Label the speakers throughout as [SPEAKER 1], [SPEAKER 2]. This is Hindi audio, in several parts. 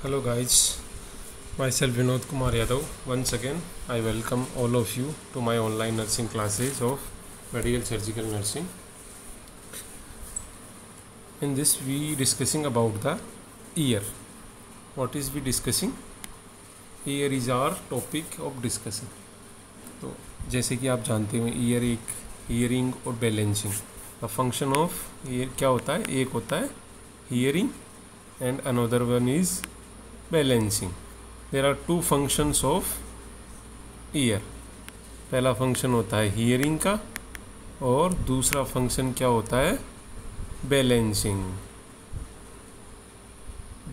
[SPEAKER 1] Hello guys, myself Vinod Kumar Yadav. Once again, I welcome all of you to my online nursing classes of medical surgical nursing. In this, we discussing about the ear. What is we discussing? Ear is our topic of discussion. तो जैसे कि आप जानते हो ईयर एक हियरिंग और balancing the function of ear क्या होता है। एक होता है hearing and another one is balancing. There are two functions of ear. पहला फंक्शन होता है हियरिंग का और दूसरा फंक्शन क्या होता है बैलेंसिंग,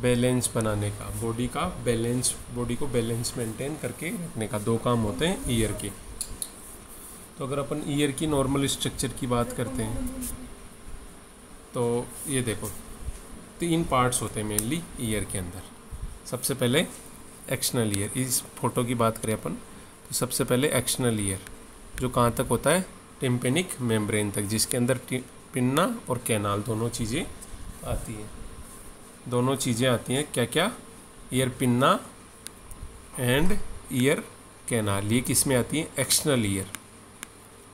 [SPEAKER 1] बैलेंस बनाने का, बॉडी का बैलेंस, बॉडी को बैलेंस मेंटेन करके रखने का। दो काम होते हैं ईयर के। तो अगर अपन ईयर की नॉर्मल स्ट्रक्चर की बात करते हैं तो ये देखो तीन पार्ट्स होते हैं मेनली ईयर के अंदर। सबसे पहले एक्सटर्नल ईयर, इस फोटो की बात करें अपन तो सबसे पहले एक्सटर्नल ईयर जो कहाँ तक होता है टिम्पेनिक मेम्ब्रेन तक, जिसके अंदर पिन्ना और कैनाल दोनों चीज़ें आती हैं। दोनों चीज़ें आती हैं क्या क्या, ear pinna and ear canal. ये किस में आती है एक्सटर्नल ईयर।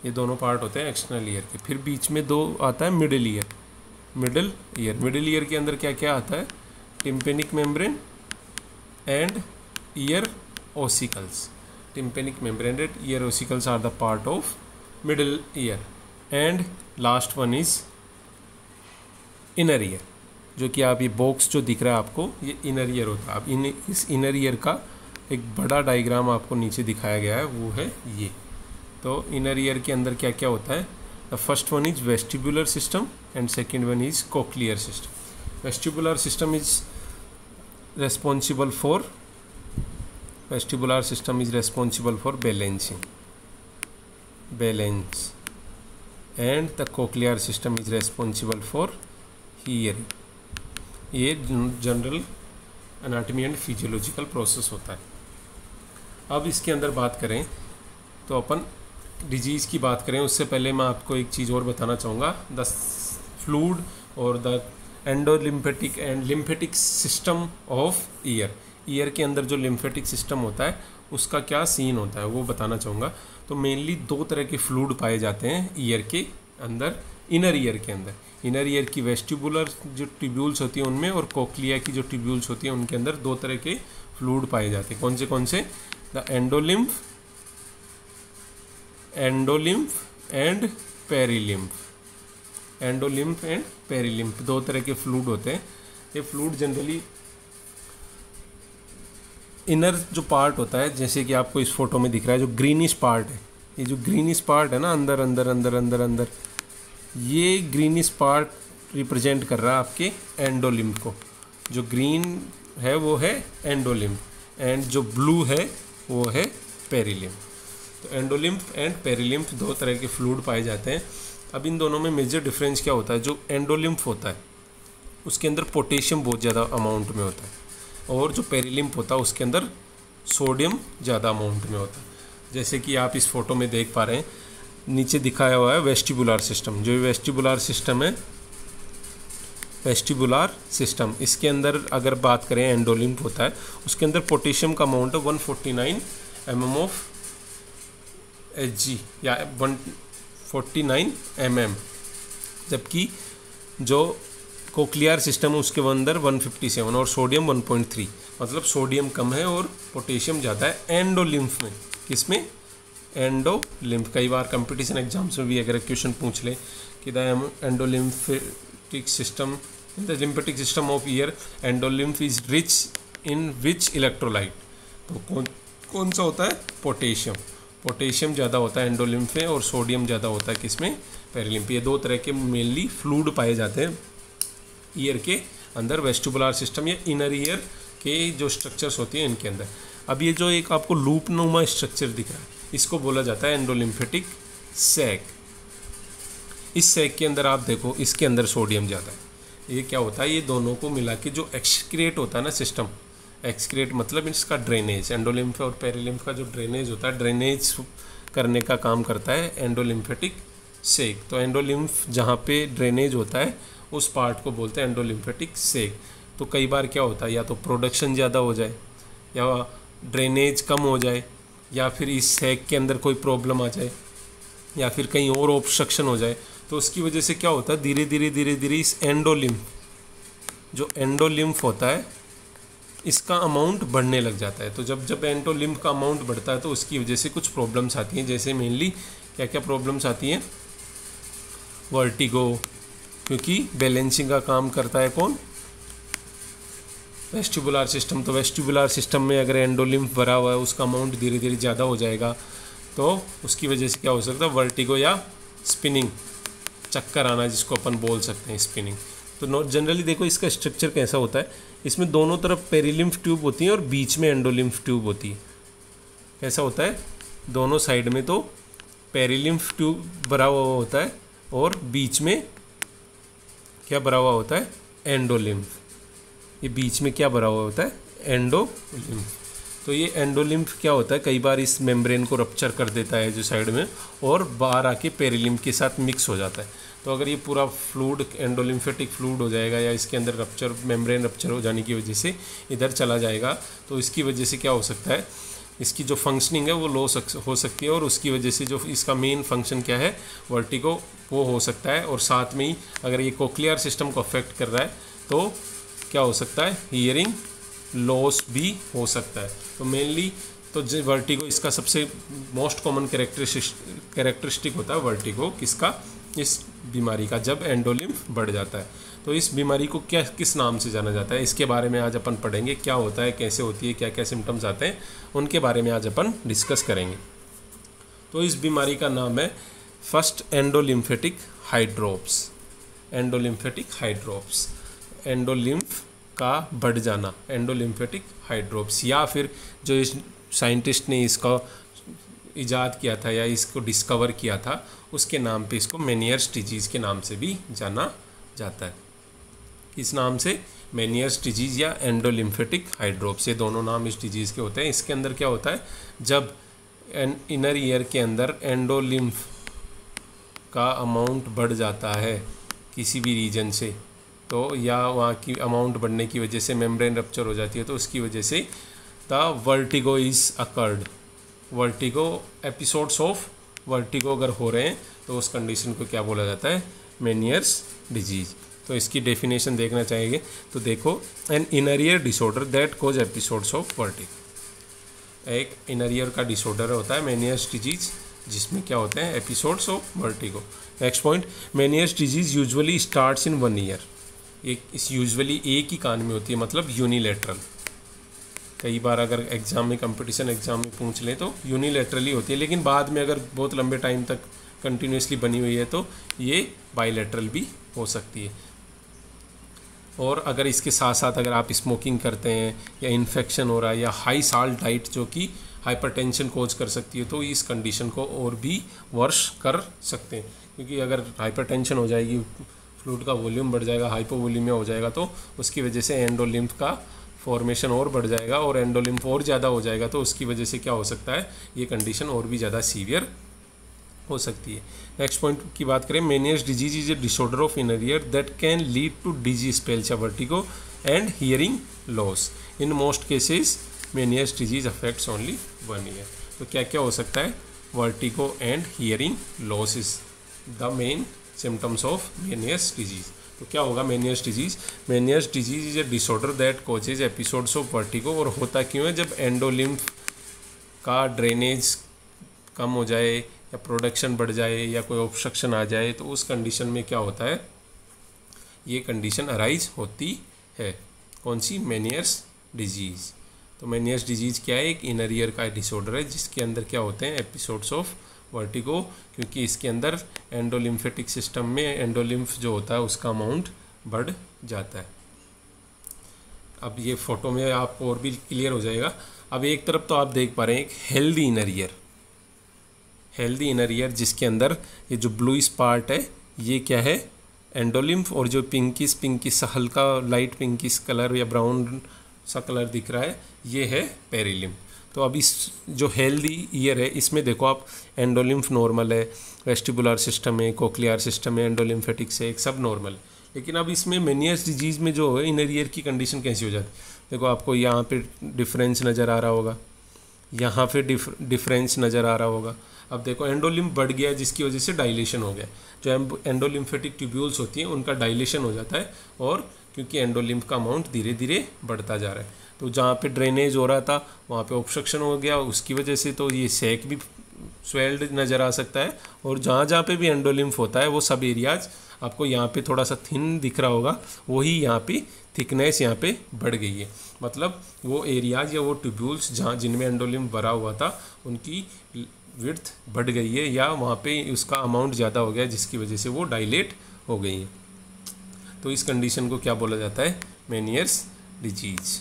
[SPEAKER 1] ये दोनों पार्ट होते हैं एक्सटर्नल ईयर के। फिर बीच में दो आता है मिडिल ईयर। मिडिल ईयर के अंदर क्या क्या आता है tympanic membrane and ear ossicles. Tympanic membrane and ear ossicles are the part of middle ear. And last one is inner ear, जो कि आप ये बॉक्स जो दिख रहा है आपको ये इनर ईयर होता है। अब इस इनर ईयर का एक बड़ा डायग्राम आपको नीचे दिखाया गया है, वो है ये। तो इनर ईयर के अंदर क्या क्या होता है, the first one is vestibular system and second one is cochlear system. Vestibular system is responsible for balancing, and the cochlear system is responsible for hearing. ये general anatomy and physiological process होता है। अब इसके अंदर बात करें तो अपन डिजीज़ की बात करें उससे पहले मैं आपको एक चीज़ और बताना चाहूँगा। द फ्लूइड और the endolymphatic and lymphatic system of year के अंदर जो लिम्फेटिक सिस्टम होता है उसका क्या सीन होता है वो बताना चाहूँगा। तो मेनली दो तरह के फ्लूइड पाए जाते हैं ईयर के अंदर, इनर ईयर के अंदर। इनर ईयर की वेस्टिबुलर जो ट्यूब्यूल्स होती हैं उनमें और कोक्लिया की जो ट्यूब्यूल्स होती हैं उनके अंदर दो तरह के फ्लूइड पाए जाते हैं। कौन से the endolymph and perilymph. Endolymph and perilymph दो तरह के फ्लूइड होते हैं। ये फ्लूइड जनरली इनर जो पार्ट होता है, जैसे कि आपको इस फोटो में दिख रहा है जो ग्रीनिश पार्ट है, ये जो ग्रीनिश पार्ट है ना अंदर अंदर अंदर अंदर अंदर, ये ग्रीनिश पार्ट रिप्रेजेंट कर रहा है आपके एंडोलिम्फ को। जो ग्रीन है वो है एंडोलिम्फ एंड जो ब्लू है वो है पेरिलिम्फ। तो एंडोलिम्फ एंड पेरिलिम्फ दो तरह के फ्लूइड पाए जाते हैं। अब इन दोनों में मेजर डिफरेंस क्या होता है, जो एंडोलिम्फ होता है उसके अंदर पोटेशियम बहुत ज़्यादा अमाउंट में होता है और जो पेरिलिम्फ होता है उसके अंदर सोडियम ज़्यादा अमाउंट में होता है। जैसे कि आप इस फोटो में देख पा रहे हैं नीचे दिखाया हुआ है वेस्टिबुलर सिस्टम। जो वेस्टिबुलर सिस्टम है, वेस्टिबुलर सिस्टम इसके अंदर अगर बात करें एंडोलिम्फ होता है उसके अंदर पोटेशियम का अमाउंट है 149 mm ऑफ Hg या 149 mm, जबकि जो कोक्लियर सिस्टम है उसके अंदर 157 और सोडियम 1.3, मतलब सोडियम कम है और पोटेशियम ज़्यादा है एंडोलिम्फ में। किसमें एंडोलिम्फ। कई बार कंपटीशन एग्जाम्स में भी अगर क्वेश्चन पूछ ले कि the endolymphatic system in the lymphatic system of year endolymph is rich in which electrolyte, तो कौन सा होता है पोटेशियम। पोटेशियम ज़्यादा होता है एंडोलिम्फ में और सोडियम ज़्यादा होता है किसमें पेरिलिम्फ। ये दो तरह के मेनली फ्लूइड पाए जाते हैं ईयर के अंदर, वेस्टिबुलर सिस्टम या इनर ईयर के जो स्ट्रक्चर्स होती हैं इनके अंदर। अब ये जो एक आपको लूप नुमा स्ट्रक्चर दिख रहा है इसको बोला जाता है एंडोलिम्फेटिक सैक। इस सैक के अंदर आप देखो इसके अंदर सोडियम ज़्यादा है। ये क्या होता है, ये दोनों को मिला के जो एक्सक्रिएट होता है ना सिस्टम, एक्सक्रिएट मतलब इसका ड्रेनेज, एंडोलिम्फ और पेरिलिम्फ का जो ड्रेनेज होता है, ड्रेनेज करने का काम करता है एंडोलिम्फेटिक सेक। तो एंडोलिम्फ जहाँ पे ड्रेनेज होता है उस पार्ट को बोलते हैं एंडोलिम्फेटिक सेक। तो कई बार क्या होता है, या तो प्रोडक्शन ज़्यादा हो जाए, या ड्रेनेज कम हो जाए, या फिर इस सैक के अंदर कोई प्रॉब्लम आ जाए, या फिर कहीं और ऑब्स्ट्रक्शन हो जाए, तो उसकी वजह से क्या होता है, धीरे धीरे इस एंडोलिम्फ, जो एंडोलिम्फ होता है, इसका अमाउंट बढ़ने लग जाता है। तो जब एंडोलिम्फ का अमाउंट बढ़ता है तो उसकी वजह से कुछ प्रॉब्लम्स आती हैं। जैसे मेनली क्या क्या प्रॉब्लम्स आती हैं, वर्टिगो, क्योंकि बैलेंसिंग का काम करता है कौन, वेस्टिबुलर सिस्टम। तो वेस्टिबुलर सिस्टम में अगर एंडोलिम्फ भरा हुआ है, उसका अमाउंट धीरे धीरे ज़्यादा हो जाएगा, तो उसकी वजह से क्या हो सकता है, वर्टिगो या स्पिनिंग, चक्कर आना, जिसको अपन बोल सकते हैं स्पिनिंग। तो जनरली देखो इसका स्ट्रक्चर कैसा होता है, इसमें दोनों तरफ पेरिलिम्फ ट्यूब होती हैं और बीच में एंडोलिम्फ ट्यूब होती है। कैसा होता है, दोनों साइड में तो पेरिलिम्फ ट्यूब भरा हुआ होता है और बीच में क्या भरा हुआ होता है, एंडोलिम्फ। ये बीच में क्या भरा हुआ होता है, एंडोलिम्फ। तो ये एंडोलिम्फ क्या होता है, कई बार इस मेम्ब्रेन को रप्चर कर देता है जो साइड में, और बाहर आके पेरिलिम्फ के साथ मिक्स हो जाता है। तो अगर ये पूरा फ्लूड एंडोलिम्फेटिक फ्लूड हो जाएगा, या इसके अंदर रप्चर, मेम्ब्रेन रप्चर हो जाने की वजह से इधर चला जाएगा, तो इसकी वजह से क्या हो सकता है, इसकी जो फंक्शनिंग है वो हो सकती है, और उसकी वजह से जो इसका मेन फंक्शन क्या है, वर्टिगो, वो हो सकता है। और साथ में ही अगर ये कोक्लियर सिस्टम को अफेक्ट कर रहा है तो क्या हो सकता है, हियरिंग लॉस भी हो सकता है। तो मेनली तो वर्टिगो इसका सबसे मोस्ट कॉमन कैरेक्टरिस्टिक होता है वर्टिगो, किसका, इस बीमारी का, जब एंडोलिम्फ बढ़ जाता है। तो इस बीमारी को किस नाम से जाना जाता है, इसके बारे में आज अपन पढ़ेंगे, क्या होता है, कैसे होती है, क्या क्या सिम्टम्स आते हैं, उनके बारे में आज अपन डिस्कस करेंगे। तो इस बीमारी का नाम है first endolymphatic hydrops. Endolymphatic hydrops, endolymph का बढ़ जाना, एंडोलिम्फेटिक हाइड्रोप्स, या फिर जो इस साइंटिस्ट ने इसका इजाद किया था या इसको डिस्कवर किया था, उसके नाम पे इसको मेनियर्स डिजीज़ के नाम से भी जाना जाता है। इस नाम से मेनियर्स डिजीज़ या एंडोलिम्फेटिक हाइड्रोप्स, ये दोनों नाम इस डिजीज़ के होते हैं। इसके अंदर क्या होता है, जब इनर ईयर के अंदर एंडोलिम्फ का अमाउंट बढ़ जाता है किसी भी रीजन से, तो या वहाँ की अमाउंट बढ़ने की वजह से मेम्ब्रेन रप्चर हो जाती है, तो उसकी वजह से the vertigo is occurred. Vertigo, episodes of vertigo अगर हो रहे हैं तो उस कंडीशन को क्या बोला जाता है, मेनियर्स डिजीज़। तो इसकी डेफिनेशन देखना चाहिए, तो देखो, an inner ear disorder that cause episodes of vertigo. एक इनर ईयर का डिसऑर्डर होता है मेनियर्स डिजीज़, जिसमें क्या होते हैं, episodes of vertigo. Next point, Meniere's disease usually starts in 1 ear. इस यूजुअली एक ही कान में होती है, मतलब यूनिलेटरल। कई बार अगर एग्ज़ाम में, कंपटीशन एग्ज़ाम में पूछ लें तो यूनिलेटरली होती है, लेकिन बाद में अगर बहुत लंबे टाइम तक कंटिन्यूसली बनी हुई है तो ये बाइलेटरल भी हो सकती है। और अगर इसके साथ साथ अगर आप स्मोकिंग करते हैं, या इन्फेक्शन हो रहा है, या हाई साल्ट डाइट जो कि हाइपरटेंशन कोज कर सकती है, तो इस कंडीशन को और भी वर्ष कर सकते हैं। क्योंकि अगर हाइपरटेंशन हो जाएगी, फ्लूइड का वॉल्यूम बढ़ जाएगा, हाइपोवोल्यूमिया हो जाएगा, तो उसकी वजह से एंडोलिम्फ का फॉर्मेशन और बढ़ जाएगा, और एंडोलिम्फ और ज़्यादा हो जाएगा, तो उसकी वजह से क्या हो सकता है, ये कंडीशन और भी ज़्यादा सीवियर हो सकती है। नेक्स्ट पॉइंट की बात करें, Meniere's disease is a disorder of inner ear that can lead to dizzy spells या vertigo and hearing loss. In most cases Meniere's disease affects only 1 ear. तो क्या क्या हो सकता है, vertigo and hearing loss is the main symptoms of Meniere's disease. तो क्या होगा Meniere's disease, Meniere's disease is a disorder that causes episodes of vertigo. और होता क्यों है, जब एंडोलिम्फ का ड्रेनेज कम हो जाए, या प्रोडक्शन बढ़ जाए, या कोई ऑब्स्ट्रक्शन आ जाए, तो उस कंडीशन में क्या होता है, ये कंडीशन अराइज होती है। कौन सी, मेनियर्स डिजीज़। तो मेनियर्स डिजीज़ क्या है, एक इनर ईयर का डिसऑर्डर है, जिसके अंदर क्या होते हैं, एपिसोड्स ऑफ वर्टिगो, क्योंकि इसके अंदर एंडोलिम्फेटिक सिस्टम में एंडोलिम्फ जो होता है उसका अमाउंट बढ़ जाता है। अब ये फोटो में आप और भी क्लियर हो जाएगा। अब एक तरफ तो आप देख पा रहे हैं एक healthy inner ear, healthy inner ear जिसके अंदर ये जो ब्लूइश पार्ट है ये क्या है, एंडोलिम्फ, और जो पिंकिश हल्का लाइट पिंकिश कलर या ब्राउन सा कलर दिख रहा है ये है पेरिलिम्फ। तो अब इस जो हेल्दी ईयर है इसमें देखो आप, एंडोलिम्फ नॉर्मल है, वेस्टिबुलर सिस्टम है, कोक्लियर सिस्टम है, एंडोलिम्फेटिक्स है, एक सब नॉर्मल। लेकिन अब इसमें मेनियर्स डिजीज़ में जो है इनर ईयर की कंडीशन कैसी हो जाती है, देखो आपको यहाँ पे डिफरेंस नज़र आ रहा होगा, यहाँ पे डिफरेंस नज़र आ रहा होगा। अब देखो एंडोलिम्फ बढ़ गया जिसकी वजह से डायलेशन हो गया, जो एंडोलिम्फेटिक ट्यूब्यूल्स होती हैं उनका डायलेशन हो जाता है, और क्योंकि एंडोलिम्फ का अमाउंट धीरे धीरे बढ़ता जा रहा है, तो जहाँ पे ड्रेनेज हो रहा था वहाँ पे ऑब्स्ट्रक्शन हो गया, उसकी वजह से तो ये सैक भी स्वेल्ड नज़र आ सकता है। और जहाँ जहाँ पे भी एंडोलिम्फ होता है वो सब एरियाज आपको यहाँ पे थोड़ा सा थिन दिख रहा होगा, वही यहाँ पे थिकनेस यहाँ पे बढ़ गई है, मतलब वो एरियाज या वो ट्यूब्यूल्स जहाँ जिनमें एंडोलिम्फ भरा हुआ था उनकी विड्थ बढ़ गई है, या वहाँ पे उसका अमाउंट ज़्यादा हो गया जिसकी वजह से वो डायलेट हो गई है। तो इस कंडीशन को क्या बोला जाता है, मेनियर्स डिजीज।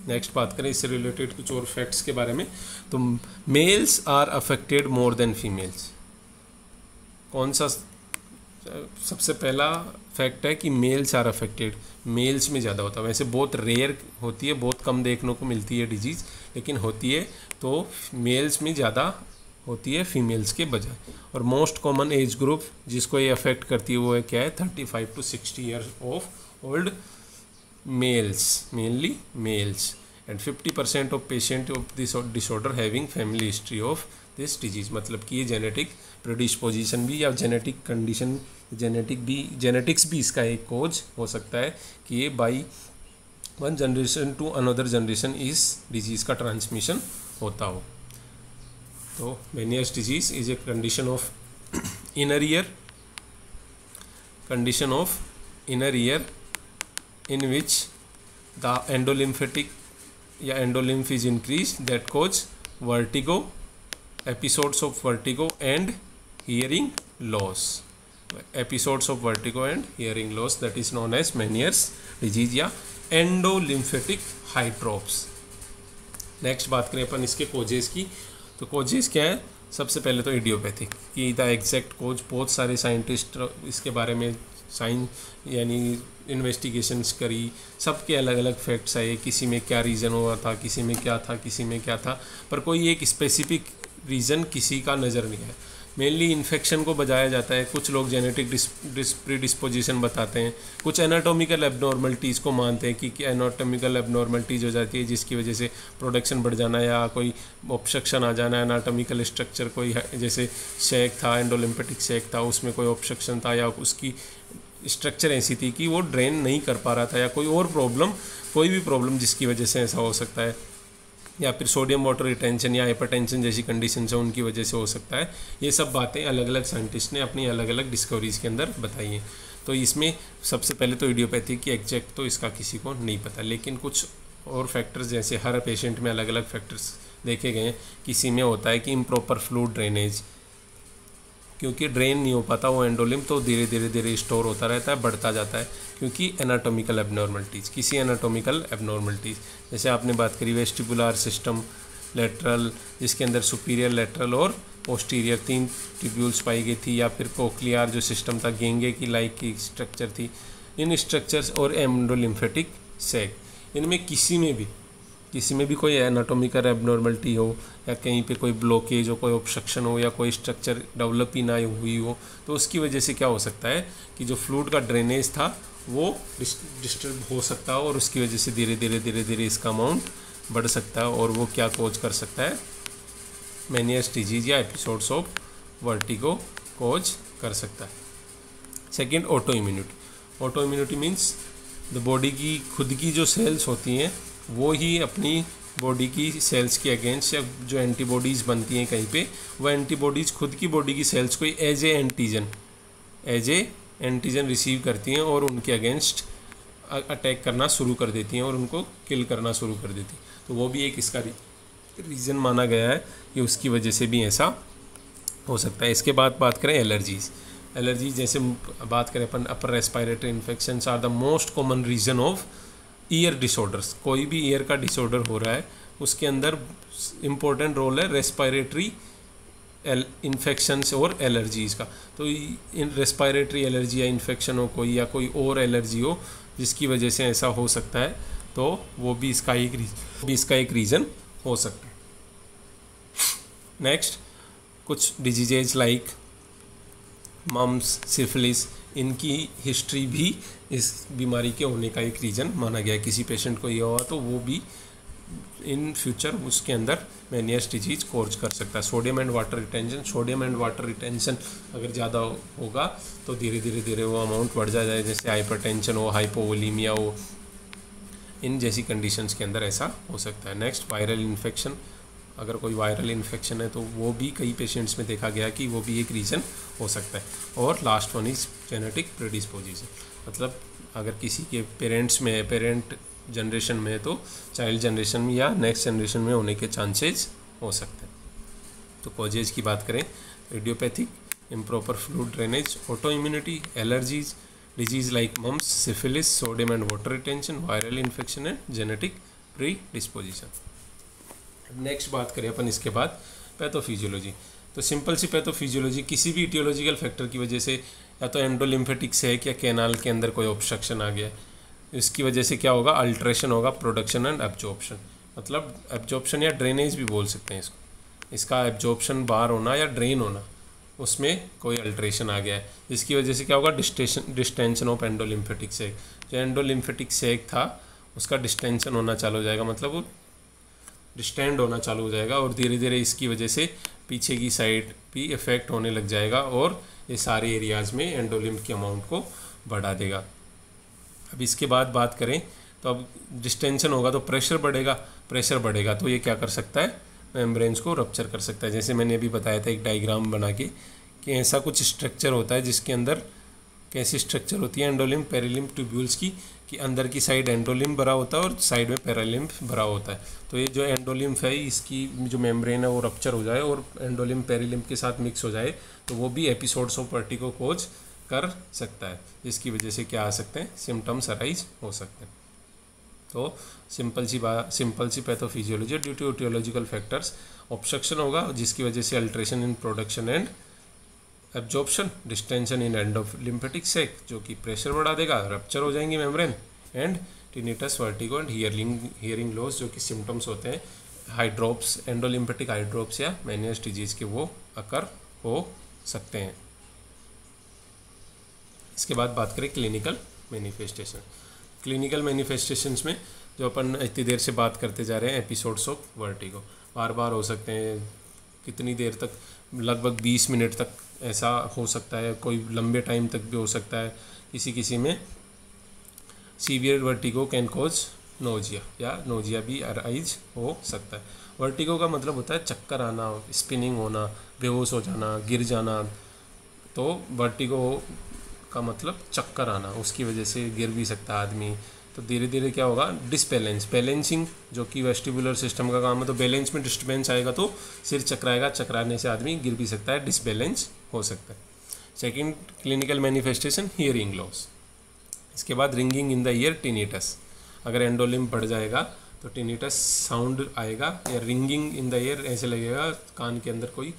[SPEAKER 1] नेक्स्ट बात करें इससे रिलेटेड कुछ और फैक्ट्स के बारे में, तो males are affected more than females. कौन सा सबसे पहला फैक्ट है कि मेल्स आर अफेक्टेड, मेल्स में ज़्यादा होता है। वैसे बहुत रेयर होती है, बहुत कम देखने को मिलती है डिजीज़, लेकिन होती है तो मेल्स में ज़्यादा होती है फीमेल्स के बजाय। और मोस्ट कॉमन एज ग्रुप जिसको ये अफेक्ट करती है वो है क्या है, 35 to 60 years of old males, mainly males, and 50% of patient of this disorder having family history of this disease। मतलब कि ये जेनेटिक प्रेडिस्पोजिशन भी या जेनेटिक कंडीशन, जेनेटिक्स भी इसका एक कोज हो सकता है कि ये by one generation to another generation इस डिजीज़ का ट्रांसमिशन होता हो। तो Meniere's disease is a condition of inner ear, condition of inner ear in which the endolymphatic या endolymph is increased that cause vertigo, episodes of vertigo and hearing loss, episodes of vertigo and hearing loss, that is known as Meniere's disease या endolymphatic hydrops। नेक्स्ट बात करें अपन इसके कोजेस की, तो कोजेस क्या है, सबसे पहले तो इडियोपैथिक कि द एग्जैक्ट कोज, बहुत सारे साइंटिस्ट इसके बारे में यानी इन्वेस्टिगेशंस करी, सबके अलग अलग फैक्ट्स आए, किसी में क्या रीज़न हुआ था, किसी में क्या था, किसी में क्या था, पर कोई एक स्पेसिफिक रीज़न किसी का नज़र नहीं है। मेनली इन्फेक्शन को बजाया जाता है, कुछ लोग जेनेटिक प्रीडिस्पोजिशन बताते हैं, कुछ एनाटॉमिकल एबनॉर्मलिटीज़ को मानते हैं कि एनाटॉमिकल एबनॉर्मलिटीज़ हो जाती है जिसकी वजह से प्रोडक्शन बढ़ जाना या कोई ऑब्स्ट्रक्शन आ जाना, एनाटॉमिकल स्ट्रक्चर कोई जैसे सैक था, एंडोलिम्फेटिक सैक था, उसमें कोई ऑब्स्ट्रक्शन था या उसकी स्ट्रक्चर ऐसी थी कि वो ड्रेन नहीं कर पा रहा था, या कोई और प्रॉब्लम, कोई भी प्रॉब्लम जिसकी वजह से ऐसा हो सकता है, या फिर सोडियम वाटर रिटेंशन या हाइपरटेंशन जैसी कंडीशन है उनकी वजह से हो सकता है। ये सब बातें अलग अलग साइंटिस्ट ने अपनी अलग अलग डिस्कवरीज़ के अंदर बताई हैं। तो इसमें सबसे पहले तो इडियोपैथी की एग्जैक्ट तो इसका किसी को नहीं पता, लेकिन कुछ और फैक्टर्स जैसे हर पेशेंट में अलग अलग फैक्टर्स देखे गए हैं। किसी में होता है कि इम्प्रॉपर फ्लूइड ड्रेनेज, क्योंकि ड्रेन नहीं हो पाता वो एंडोलिम्फ, तो धीरे धीरे धीरे स्टोर होता रहता है, बढ़ता जाता है, क्योंकि एनाटॉमिकल एबनॉर्मलिटीज़, किसी एनाटॉमिकल एबनॉर्मलिटीज़ जैसे आपने बात करी वेस्टिबुलर सिस्टम, लेटरल जिसके अंदर सुपीरियर, लेटरल और पोस्टीरियर 3 ट्यूब्यूल्स पाई गई थी, या फिर कोक्लियर जो सिस्टम था, गेंगे की लाइक की स्ट्रक्चर थी, इन स्ट्रक्चर्स और एंडोलिम्फेटिक सैक, इनमें किसी में भी कोई एनाटॉमिकल एबनॉर्मलिटी हो, या कहीं पे कोई ब्लॉकेज हो, कोई ऑब्स्ट्रक्शन हो, या कोई स्ट्रक्चर डेवलप ही ना हुई हो, तो उसकी वजह से क्या हो सकता है कि जो फ्लूइड का ड्रेनेज था वो डिस्टर्ब हो सकता है, और उसकी वजह से धीरे धीरे इसका अमाउंट बढ़ सकता है, और वो क्या कोज कर सकता है, मेनियर्स डिजीज या एपिसोड्स ऑफ वर्टिगो कोज कर सकता है। Second, auto immunity means the body की खुद की जो सेल्स होती हैं वो ही अपनी बॉडी की सेल्स के अगेंस्ट, या जो एंटीबॉडीज़ बनती हैं कहीं पे, वह एंटीबॉडीज़ खुद की बॉडी की सेल्स को एज ए एंटीजन रिसीव करती हैं और उनके अगेंस्ट अटैक करना शुरू कर देती हैं और उनको किल करना शुरू कर देती हैं। तो वो भी एक इसका रीज़न माना गया है कि उसकी वजह से भी ऐसा हो सकता है। इसके बाद बात करें एलर्जीज़ जैसे बात करें अपन, upper respiratory infections are the most common reason of ear disorders. कोई भी ईयर का डिसऑर्डर हो रहा है उसके अंदर इम्पोर्टेंट रोल है रेस्पिरेटरी इन्फेक्शंस और एलर्जीज़ का। तो इन रेस्पिरेटरी एलर्जी या इन्फेक्शन हो कोई, या कोई और एलर्जी हो जिसकी वजह से ऐसा हो सकता है, तो वो भी इसका एक रीज़न हो सकता है। नेक्स्ट, कुछ डिजीजेज लाइक मम्स, सिफिलिस, इनकी हिस्ट्री भी इस बीमारी के होने का एक रीज़न माना गया है। किसी पेशेंट को ये हुआ तो वो भी इन फ्यूचर उसके अंदर मैनियस डिजीज कोर्स कर सकता है। सोडियम एंड वाटर रिटेंशन अगर ज़्यादा होगा तो धीरे धीरे वो अमाउंट बढ़ जाए, जैसे हाइपरटेंशन हो, हाइपोवोलीमिया हो, इन जैसी कंडीशंस के अंदर ऐसा हो सकता है। Next, viral infection. अगर कोई वायरल इन्फेक्शन है तो वो भी कई पेशेंट्स में देखा गया कि वो भी एक रीज़न हो सकता है। और लास्ट वन इज़ जेनेटिक प्रेडिस्पोजिशन, मतलब अगर किसी के पेरेंट जनरेशन में है तो चाइल्ड जनरेशन में या नेक्स्ट जनरेशन में होने के चांसेस हो सकते हैं। तो कॉजेज की बात करें, idiopathic, improper fluid drainage, autoimmunity, allergies, disease like mumps, syphilis, sodium and water retention, viral infection and genetic predisposition. Next बात करें अपन इसके बाद पैथोफिजियोलॉजी। तो सिंपल सी पैथोफिजियोलॉजी, किसी भी इटियोलॉजिकल फैक्टर की वजह से या तो एंडोलिम्फेटिक से या कैनाल के अंदर कोई ऑब्स्ट्रक्शन आ गया, इसकी वजह से क्या होगा, अल्ट्रेशन होगा, प्रोडक्शन एंड एब्जॉर्प्शन, मतलब एब्जॉर्प्शन या ड्रेनेज भी बोल सकते हैं इसको। इसका एब्जॉर्प्शन बाहर होना या ड्रेन होना, उसमें कोई अल्ट्रेशन आ गया है, जिसकी वजह से क्या होगा, डिस्टेंशन ऑफ एंडोलिम्फेटिक सेक। जो एंडोलिम्फेटिक सेक था उसका डिस्टेंशन होना चालू हो जाएगा, मतलब वो डिस्टेंड होना चालू हो जाएगा और धीरे धीरे इसकी वजह से पीछे की साइड भी इफेक्ट होने लग जाएगा और ये सारे एरियाज़ में एंडोलिम्फ के अमाउंट को बढ़ा देगा। अब इसके बाद बात करें तो अब डिस्टेंशन होगा तो प्रेशर बढ़ेगा तो ये क्या कर सकता है, मेम्ब्रेन्स को रप्चर कर सकता है। जैसे मैंने अभी बताया था एक डायग्राम बना के कि ऐसा कुछ स्ट्रक्चर होता है जिसके अंदर कैसी स्ट्रक्चर होती है एंडोलिम्फ पेरिलिम्फ ट्यूब्यूल्स की, कि अंदर की साइड एंडोलिम्फ भरा होता है और साइड में पेरालिम्फ भरा होता है। तो ये जो एंडोलिम्फ है इसकी जो मेम्ब्रेन है वो रप्चर हो जाए और एंडोलिम्फ पेरिलिम्फ के साथ मिक्स हो जाए तो वो भी एपिसोड्स ऑफ वर्टिगो कोज कर सकता है, जिसकी वजह से क्या आ सकते हैं, सिम्टम्स अराइज हो सकते हैं। तो सिंपल सी pathophysiology due to etiological factors, obstruction होगा जिसकी वजह से alteration in production and absorption, distension in endolymphatic sac जो कि प्रेशर बढ़ा देगा, रप्चर हो जाएंगी membrane, and tinnitus, vertigo and hearing loss जो कि सिम्टम्स होते हैं हाइड्रोप्स, एंडोलिम्फेटिक हाइड्रोप्स या मैनियस डिजीज़ के वो अकर हो सकते हैं। इसके बाद बात करें क्लिनिकल मैनिफेस्टेशन। क्लिनिकल मैनिफेस्टेशंस में जो अपन इतनी देर से बात करते जा रहे हैं एपिसोड्स ऑफ वर्टिगो, बार बार हो सकते हैं, कितनी देर तक, लगभग 20 मिनट तक ऐसा हो सकता है, कोई लंबे टाइम तक भी हो सकता है। किसी में severe vertigo can cause nausea या नोजिया भी अराइज हो सकता है। वर्टिगो का मतलब होता है चक्कर आना, स्पिनिंग होना, बेहोश हो जाना, गिर जाना। तो वर्टिगो का मतलब चक्कर आना, उसकी वजह से गिर भी सकता है आदमी। तो धीरे धीरे क्या होगा, बैलेंसिंग जो कि वेस्टिबुलर सिस्टम का काम है, तो बैलेंस में डिस्टर्बेंस आएगा तो सिर चकराएगा, चकराने से आदमी गिर भी सकता है, डिसबैलेंस हो सकता है। Second clinical manifestation hearing loss. इसके बाद ringing in the year, tinnitus. अगर एंडोलिम्फ बढ़ जाएगा तो टिनिटस साउंड आएगा, या रिंगिंग इन द ईयर ऐसे लगेगा कान के अंदर कोई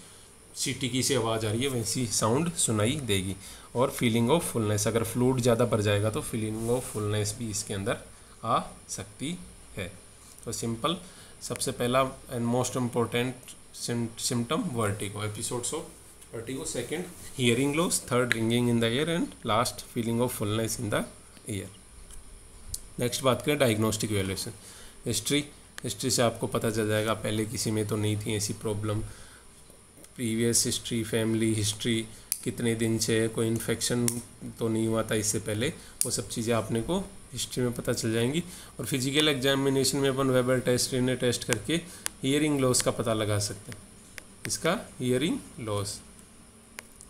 [SPEAKER 1] सीटी से आवाज़ आ रही है वैसी साउंड सुनाई देगी। और फीलिंग ऑफ फुलनेस, अगर फ्लूइड ज़्यादा बढ़ जाएगा तो फीलिंग ऑफ फुलनेस भी इसके अंदर आ सकती है। तो सिंपल, सबसे पहला and most important symptom vertigo, episodes of vertigo. Second hearing loss, third ringing in the year and last feeling of fullness in the year. Next बात करें डायग्नोस्टिक इवैल्यूएशन। हिस्ट्री से आपको पता चल जाएगा, पहले किसी में तो नहीं थी ऐसी problem, previous history, family history, कितने दिन से कोई इन्फेक्शन तो नहीं हुआ था इससे पहले, वो सब चीज़ें आपने को हिस्ट्री में पता चल जाएंगी। और फिजिकल एग्जामिनेशन में अपन वेबर टेस्ट, रिने टेस्ट करके हियरिंग लॉस का पता लगा सकते हैं। इसका हियरिंग लॉस,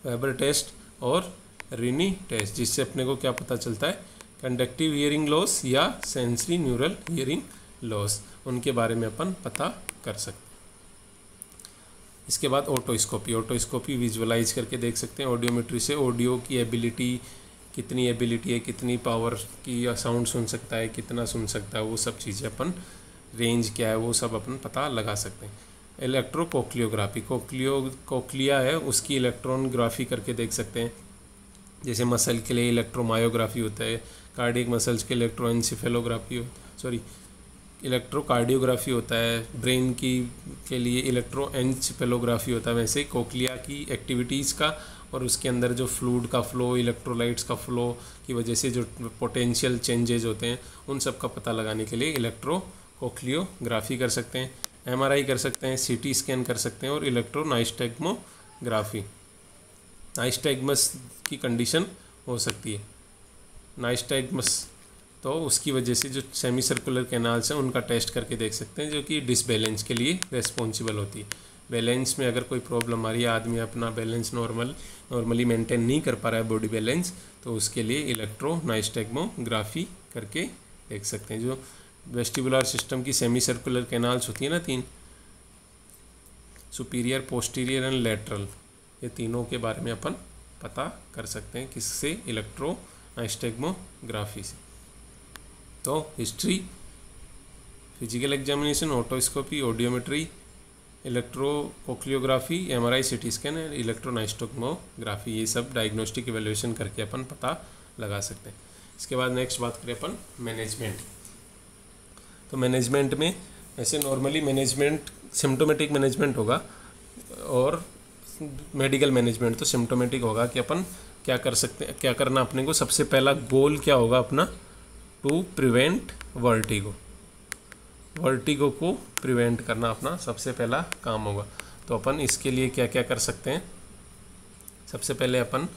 [SPEAKER 1] वेबर टेस्ट और रिनी टेस्ट, जिससे अपने को क्या पता चलता है, कंडक्टिव हियरिंग लॉस या सेंसरी न्यूरल हियरिंग लॉस, उनके बारे में अपन पता कर सकते हैं। इसके बाद ऑटोस्कोपी विजुअलाइज करके देख सकते हैं ऑडियोमेट्री से, ऑडियो की एबिलिटी है, कितनी पावर की या साउंड सुन सकता है, कितना सुन सकता है, वो सब चीज़ें अपन, रेंज क्या है वो सब अपन पता लगा सकते हैं। इलेक्ट्रोकोक्लियोग्राफी, कोक्लिया है उसकी इलेक्ट्रॉनग्राफी करके देख सकते हैं। जैसे मसल के लिए इलेक्ट्रोमायोग्राफी होता है, कार्डियक मसल्स के इलेक्ट्रोएंसेफेलोग्राफी इलेक्ट्रोकार्डियोग्राफी होता है, ब्रेन की के लिए इलेक्ट्रोएन्सेफेलोग्राफी होता है, वैसे कोक्लिया की एक्टिविटीज़ का और उसके अंदर जो फ्लूइड का फ्लो, इलेक्ट्रोलाइट्स का फ्लो की वजह से जो पोटेंशियल चेंजेज होते हैं उन सब का पता लगाने के लिए इलेक्ट्रोकोक्लियोग्राफी कर सकते हैं, एमआरआई कर सकते हैं, सीटी स्कैन कर सकते हैं और इलेक्ट्रोनाइस्टैग्मोग्राफी। नाइस्टैग्मस की कंडीशन हो सकती है, नाइस्टैग्मस, तो उसकी वजह से जो सेमी सर्कुलर कैनाल्स हैं उनका टेस्ट करके देख सकते हैं, जो कि डिसबैलेंस के लिए रेस्पॉन्सिबल होती है। बैलेंस में अगर कोई प्रॉब्लम आ रही है, आदमी अपना बैलेंस नॉर्मली मेंटेन नहीं कर पा रहा है बॉडी बैलेंस, तो उसके लिए इलेक्ट्रोनाइस्टैग्मोग्राफी करके देख सकते हैं। जो वेस्टिबुलर सिस्टम की सेमी सर्कुलर कैनाल्स होती है ना, 3, सुपीरियर, पोस्टीरियर एंड लेटरल, ये तीनों के बारे में अपन पता कर सकते हैं किससे, इलेक्ट्रोनाइस्टैग्मोग्राफी से। तो history, physical examination, otoscopy, audiometry, electrocochleography, MRI, CT scan and electronystagmography, ये सब डायग्नोस्टिक इवैल्यूएशन करके अपन पता लगा सकते हैं। इसके बाद नेक्स्ट बात करें अपन मैनेजमेंट। तो मैनेजमेंट में ऐसे नॉर्मली मैनेजमेंट सिम्टोमेटिक मैनेजमेंट होगा और मेडिकल मैनेजमेंट तो सिम्टोमेटिक होगा कि अपन क्या कर सकते हैं, क्या करना अपने को। सबसे पहला गोल क्या होगा अपना, टू प्रिवेंट वर्टिगो, वर्टिगो को प्रिवेंट करना अपना सबसे पहला काम होगा। तो अपन इसके लिए क्या क्या कर सकते हैं, सबसे पहले अपन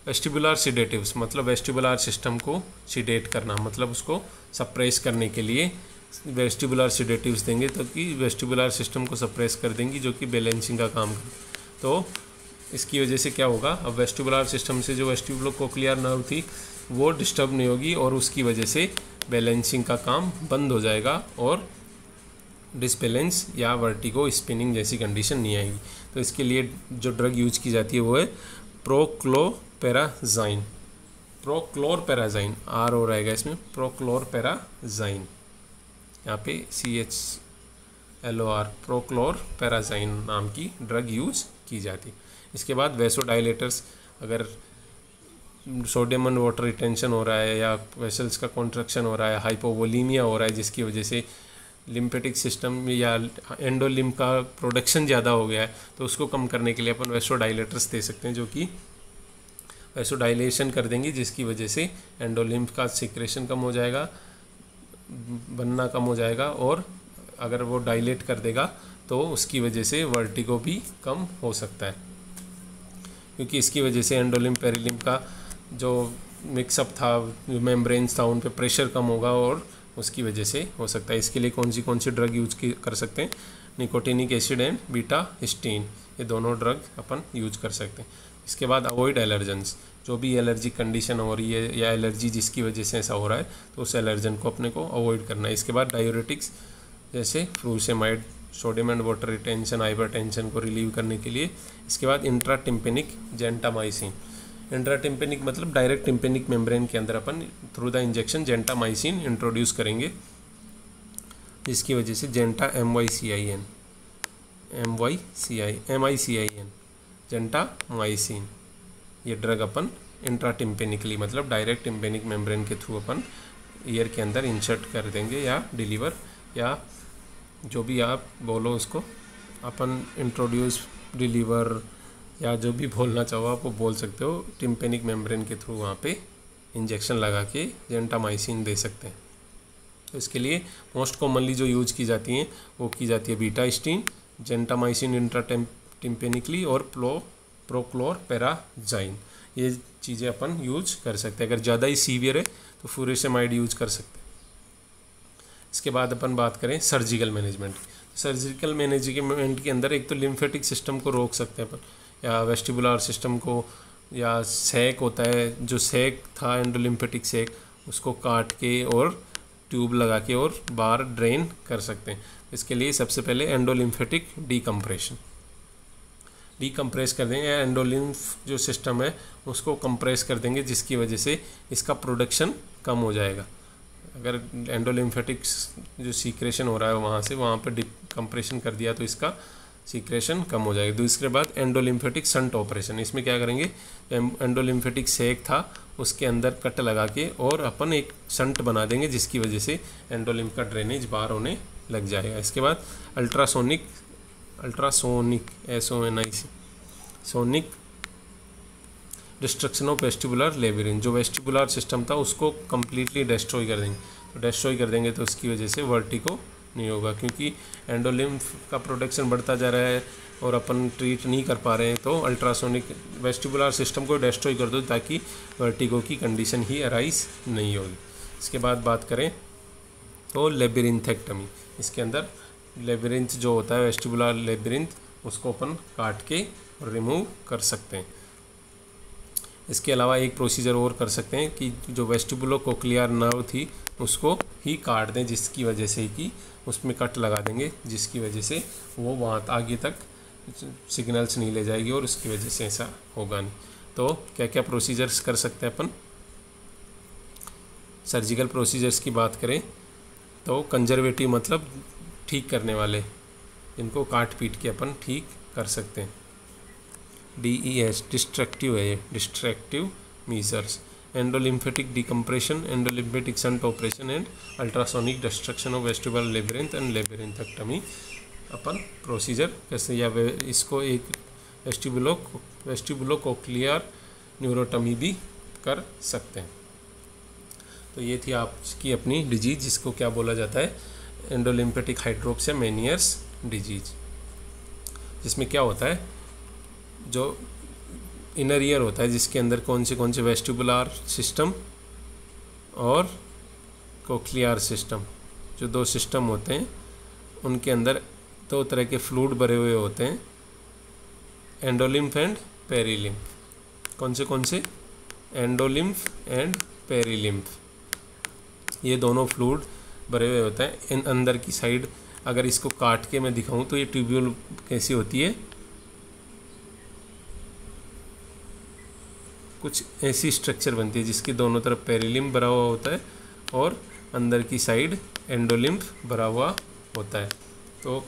[SPEAKER 1] वेस्टिबुलर सिडेटिव्स, मतलब वेस्टिबुलर सिस्टम को सिडेट करना, मतलब उसको सप्रेस करने के लिए वेस्टिबुलर सिडेटिव्स देंगे, तो कि वेस्टिबुलर सिस्टम को सप्रेस कर देंगी, जो कि बैलेंसिंग का काम करे। तो इसकी वजह से क्या होगा, अब वेस्टिबुलर सिस्टम से जो वेस्टिबुलोकोक्लियर नर्व थी वो डिस्टर्ब नहीं होगी और उसकी वजह से बैलेंसिंग का काम बंद हो जाएगा और डिसबैलेंस या वर्टिगो, स्पिनिंग जैसी कंडीशन नहीं आएगी। तो इसके लिए जो ड्रग यूज की जाती है वो है प्रोक्लोरपेराजाइन, प्रोक्लोरपेराजाइन, आर हो रहेगा इसमें, प्रोक्लोरपेराजाइन, यहाँ पे CHLOR, प्रोक्लोरपेराजाइन नाम की ड्रग यूज की जाती है। इसके बाद वेसोडाइलेटर्स, अगर सोडियम एंड वाटर रिटेंशन हो रहा है या वेसल्स का कॉन्ट्रैक्शन हो रहा है, हाइपोवोलीमिया हो रहा है जिसकी वजह से लिम्फेटिक सिस्टम या एंडोलिम्फ का प्रोडक्शन ज़्यादा हो गया है, तो उसको कम करने के लिए अपन वेसोडाइलेटर्स दे सकते हैं, जो कि वेसोडाइलेशन कर देंगी, जिसकी वजह से एंडोलिम्फ का सिक्रेशन कम हो जाएगा, बनना कम हो जाएगा, और अगर वो डाइलेट कर देगा तो उसकी वजह से वर्टिगो भी कम हो सकता है, क्योंकि इसकी वजह से एंडोलिम्फ पेरिलिम्फ का जो मिक्सअप था, जो मेम्ब्रेन्स था, उन पे प्रेशर कम होगा और उसकी वजह से हो सकता है। इसके लिए कौन सी ड्रग यूज कर सकते हैं, निकोटिनिक एसिड एंड बीटा हिस्टीन, ये दोनों ड्रग अपन यूज कर सकते हैं। इसके बाद अवॉइड एलर्जेंस, जो भी एलर्जी कंडीशन हो रही है या एलर्जी जिसकी वजह से ऐसा हो रहा है, तो उस एलर्जन को अपने को अवॉइड करना है। इसके बाद डायूरेटिक्स जैसे frusemide, sodium and water retention, hypertension को रिलीव करने के लिए। इसके बाद इंट्राटिम्पेनिक जेंटामाइसिन, इंट्राटिम्पेनिक मतलब डायरेक्ट टिम्पेनिक मेम्ब्रेन के अंदर अपन through the injection gentamicin introduce करेंगे, जिसकी वजह से MYCIN जेंटामाइसिन, ये ड्रग अपन इंट्राटिम्पेनिकली मतलब डायरेक्ट टिम्पेनिक मेम्ब्रेन के थ्रू अपन ईयर के अंदर इंसर्ट कर देंगे या डिलीवर, या जो भी आप बोलो उसको, अपन इंट्रोड्यूस, डिलीवर, या जो भी बोलना चाहो आप वो बोल सकते हो, टिम्पेनिक मेम्ब्रेन के थ्रू वहाँ पे इंजेक्शन लगा के जेंटामाइसिन दे सकते हैं। तो इसके लिए मोस्ट कॉमनली जो यूज की जाती हैं वो की जाती है बीटा हिस्टीन, जेंटामाइसिन इंट्राटिम्पेनिकली और प्रोक्लोरपेराजाइन, ये चीज़ें अपन यूज कर सकते हैं। अगर ज़्यादा ही सीवियर है तो फुरेसेमाइड यूज कर सकते हैं। इसके बाद अपन बात करें सर्जिकल मैनेजमेंट। सर्जिकल मैनेजमेंट के अंदर एक तो लिम्फेटिक सिस्टम को रोक सकते हैं अपन, या वेस्टिबुलर सिस्टम को, या सैक होता है, जो सैक था एंडोलिम्फेटिक सैक, उसको काट के और ट्यूब लगा के और बाहर ड्रेन कर सकते हैं। इसके लिए सबसे पहले एंडोलिम्फेटिक डीकम्प्रेस कर देंगे, एंडोलिम्फ जो सिस्टम है उसको कंप्रेस कर देंगे, जिसकी वजह से इसका प्रोडक्शन कम हो जाएगा। अगर एंडोलिम्फेटिक जो सीक्रेशन हो रहा है वहाँ पे डिकम्प्रेशन कर दिया तो इसका सीक्रेशन कम हो जाएगा। दूसरे बाद एंडोलिम्फेटिक शंट ऑपरेशन, इसमें क्या करेंगे, एंडोलिम्फेटिक सैक था उसके अंदर कट लगा के और अपन एक शंट बना देंगे, जिसकी वजह से एंडोलिम्फ का ड्रेनेज बाहर होने लग जाएगा। इसके बाद ultrasonic sonic destruction of vestibular labyrinth, जो वेस्टिबुलर सिस्टम था उसको कम्प्लीटली डिस्ट्रॉय कर देंगे। तो डिस्ट्रॉय कर देंगे तो उसकी वजह से वर्टिगो नहीं होगा, क्योंकि एंडोलिम्फ का प्रोडक्शन बढ़ता जा रहा है और अपन ट्रीट नहीं कर पा रहे हैं। तो अल्ट्रासोनिक वेस्टिबुलर सिस्टम को डिस्ट्रॉय कर दो ताकि वर्टिगो की कंडीशन ही अराइज नहीं होगी। इसके बाद बात करें तो लेबिरिंथेक्टमी, इसके अंदर लेबिरिंथ जो होता है वेस्टिबुलर लेबिरिंथ, उसको अपन काट के रिमूव कर सकते हैं। इसके अलावा एक प्रोसीजर और कर सकते हैं कि जो वेस्टिबुलो कोक्लियर नर्व थी उसको ही काट दें, जिसकी वजह से कि उसमें कट लगा देंगे, जिसकी वजह से वो वहाँ आगे तक सिग्नल्स नहीं ले जाएगी और उसकी वजह से ऐसा होगा नहीं। तो क्या क्या प्रोसीजर्स कर सकते हैं अपन? सर्जिकल प्रोसीजर्स की बात करें तो कंजर्वेटिव मतलब ठीक करने वाले, इनको काट पीट के अपन ठीक कर सकते हैं। DES डिस्ट्रक्टिव है, ये destructive measures, endolymphatic decompression, endolymphatic shunt operation and ultrasonic destruction of vestibular labyrinth and labyrinthectomy अपन प्रोसीजर कैसे, या इसको एक वेस्टिबुलो कोक्लियर न्यूरोटमी भी कर सकते हैं। तो ये थी आपकी अपनी डिजीज, जिसको क्या बोला जाता है, एंडोलिम्फेटिक हाइड्रोप्सिया मेनियर्स डिजीज, जिसमें क्या होता है, जो इनर ईयर होता है जिसके अंदर कौन से वेस्टिबुलर सिस्टम और कोक्लियर सिस्टम, जो दो सिस्टम होते हैं उनके अंदर दो तरह के फ्लूइड भरे हुए होते हैं, एंडोलिम्फ एंड पेरिलिम्फ। कौन से? एंडोलिम्फ एंड पेरिलिम्फ, ये दोनों फ्लूइड भरे हुए होते हैं। इन अंदर की साइड अगर इसको काट के मैं दिखाऊं तो ये ट्यूब्यूल कैसी होती है, कुछ ऐसी स्ट्रक्चर बनती है जिसकी दोनों तरफ पेरिलिम्फ भरा हुआ होता है और अंदर की साइड एंडोलिम्फ भरा हुआ होता है। तो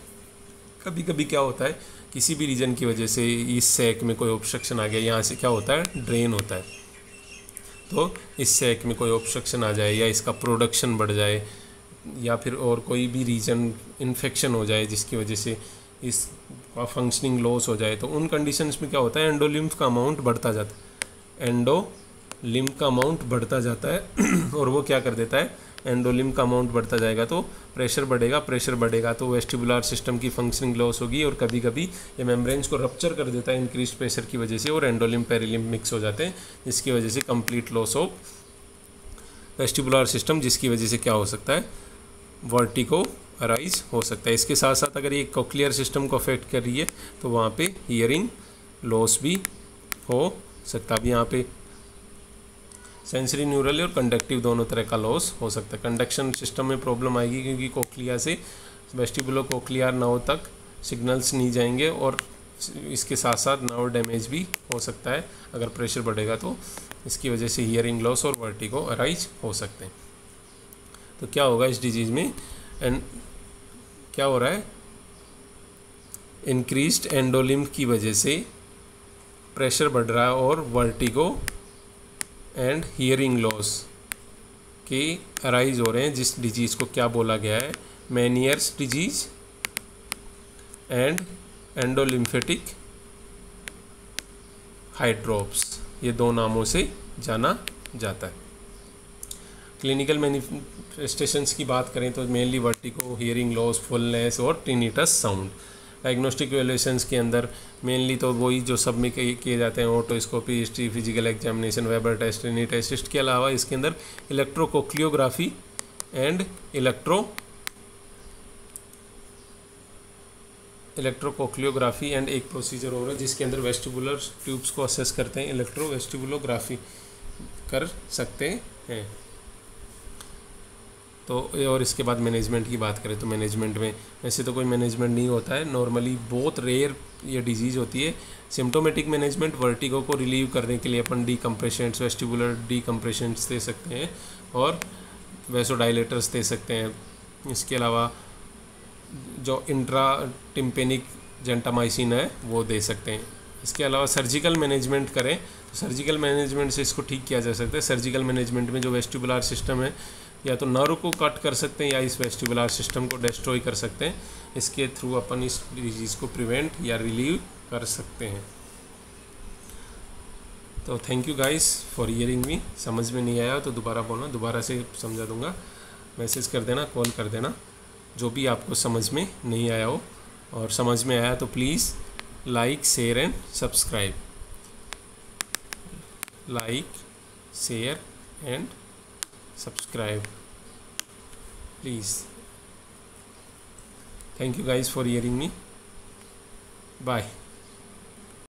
[SPEAKER 1] कभी कभी क्या होता है, किसी भी रीजन की वजह से इस सैक में कोई ऑब्स्ट्रक्शन आ गया, यहाँ से क्या होता है, ड्रेन होता है। तो इस सैक में कोई ऑब्स्ट्रक्शन आ जाए या इसका प्रोडक्शन बढ़ जाए या फिर और कोई भी रीजन इन्फेक्शन हो जाए जिसकी वजह से इसका फंक्शनिंग लॉस हो जाए, तो उन कंडीशंस में क्या होता है, एंडोलिम्फ का अमाउंट बढ़ता जाता है। एंडोलिम्फ का अमाउंट बढ़ता जाता है और वो क्या कर देता है, एंडोलिम्फ का अमाउंट बढ़ता जाएगा तो प्रेशर बढ़ेगा तो वेस्टिबुलर सिस्टम की फंक्शनिंग लॉस होगी और कभी कभी ये मेम्ब्रेन्स को रप्चर कर देता है इंक्रीज प्रेशर की वजह से और एंडोलिम्फ पेरिलिम्फ मिक्स हो जाते हैं, जिसकी वजह से complete loss of vestibular system, जिसकी वजह से क्या हो सकता है, वर्टिगो अराइज हो सकता है। इसके साथ साथ अगर ये कोक्लियर सिस्टम को अफेक्ट कर रही है तो वहाँ पे हियरिंग लॉस भी हो सकता है। अब यहाँ पे सेंसरी न्यूरल और कंडक्टिव दोनों तरह का लॉस हो सकता है। कंडक्शन सिस्टम में प्रॉब्लम आएगी क्योंकि कोक्लिया से वेस्टिबुलो कोक्लियर नर्व तक सिग्नल्स नहीं जाएंगे और इसके साथ साथ नर्व डैमेज भी हो सकता है अगर प्रेशर बढ़ेगा, तो इसकी वजह से हियरिंग लॉस और वर्टिगो अराइज हो सकते हैं। तो क्या होगा इस डिजीज़ में, एंड क्या हो रहा है, इंक्रीज्ड एंडोलिम्फ की वजह से प्रेशर बढ़ रहा है और वर्टिगो एंड हियरिंग लॉस के अराइज हो रहे हैं, जिस डिजीज़ को क्या बोला गया है, मेनियर्स डिजीज एंड एंडोलिम्फेटिक हाइड्रोप्स, ये दो नामों से जाना जाता है। क्लिनिकल मैनिफेस्टेशंस की बात करें तो mainly vertigo, hearing loss, fullness और टिनिटस साउंड। डायग्नोस्टिक वैल्यूएशंस के अंदर मेनली तो वही जो सब में किए जाते हैं, otoscopy, history, physical examination, Weber test, Rinne test. इसके अलावा इसके अंदर इलेक्ट्रोकोक्लियोग्राफी एंड इलेक्ट्रोकोक्लियोग्राफी एंड एक प्रोसीजर हो रहा है जिसके अंदर वेस्टिबुलर ट्यूब्स को असेस करते हैं, इलेक्ट्रो वेस्टिबुलोग्राफी कर सकते हैं। तो और इसके बाद मैनेजमेंट की बात करें तो मैनेजमेंट में वैसे तो कोई मैनेजमेंट नहीं होता है, नॉर्मली बहुत रेयर ये डिजीज़ होती है। सिम्टोमेटिक मैनेजमेंट, वर्टिगो को रिलीव करने के लिए अपन डीकम्प्रेशंस, वेस्टिबुलर डीकम्प्रेशंस दे सकते हैं और वैसोडाइलेटर्स दे सकते हैं। इसके अलावा जो इंट्रा टिम्पेनिक जेंटामाइसिन है वो दे सकते हैं। इसके अलावा सर्जिकल मैनेजमेंट करें तो सर्जिकल मैनेजमेंट से इसको ठीक किया जा सकता है। सर्जिकल मैनेजमेंट में जो वेस्टिबुलर सिस्टम है, या तो नर्व को कट कर सकते हैं या इस वेस्टिबुलर सिस्टम को डिस्ट्रॉय कर सकते हैं। इसके थ्रू अपन इस डिजीज़ को प्रिवेंट या रिलीव कर सकते हैं। तो thank you guys for hearing मी। समझ में नहीं आया तो दोबारा बोलना, दोबारा से समझा दूंगा। मैसेज कर देना, कॉल कर देना, जो भी आपको समझ में नहीं आया हो। और समझ में आया तो please like, share and subscribe. Like, share and subscribe please. Thank you guys for hearing me. Bye.